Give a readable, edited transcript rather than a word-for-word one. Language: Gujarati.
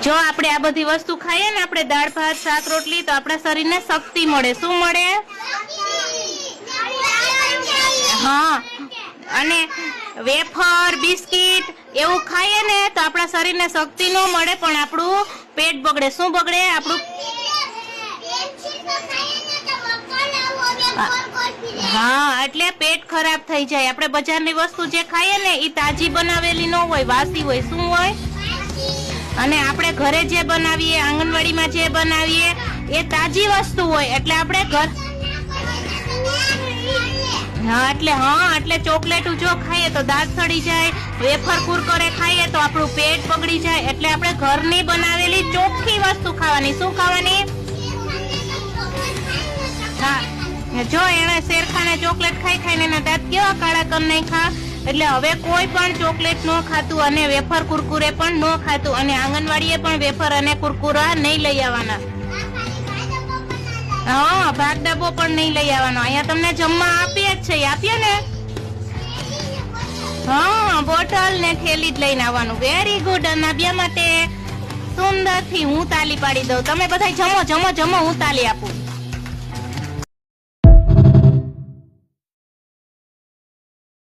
જો આપણે આ બધી વસ્તુ ખાઈએ ને, આપણે દાળ ભાત શાક રોટલી, તો આપણા શરીરને શક્તિ મળે. શું મળે? હા. અને વેફર બિસ્કિટ એવું ખાઈએ ને તો આપણા શરીરને શક્તિ ન મળે, પણ આપણું પેટ બગડે. શું બગડે? આપણું. હા, એટલે પેટ ખરાબ થઈ જાય. આપણે બજારની વસ્તુ જે ખાઈએ ને એ તાજી બનાવેલી ન હોય, વાસી હોય. શું હોય? અને આપણે ઘરે જે બનાવીએ, આંગણવાડીમાં જે બનાવીએ એ તાજી વસ્તુ હોય. એટલે આપણે ઘર. એટલે ચોકલેટ જો ખાઈએ તો દાંત સડી જાય, વેફર કુરકરે ખાઈએ તો આપણું પેટ બગડી જાય. એટલે આપણે ઘરની બનાવેલી ચોખ્ખી વસ્તુ ખાવાની. શું ખાવાની? હા. જો એને શેરખાને ચોકલેટ ખાઈને એના દાંત કેવા કાળા કરી નાખ્યા. એટલે હવે કોઈ પણ ચોકલેટ ન ખાતું અને વેફર કુરકુરે પણ ન ખાતું, અને આંગણવાડીએ પણ વેફર અને કુરકુરા નહીં લઈ આવવાના. હા, ભાગ ડબ્બો પણ નહીં લઈ આવવાનો. અહીંયા તમને જમવા આપીએ જ છે, આપીએ ને. હા, બોટલ ને થેલી જ લઈને આવવાનું. Very good. અનાબિયા માટે સુંદરથી હું તાલી પાડી દઉં. તમે બધા જમો, હું તાલી આપું.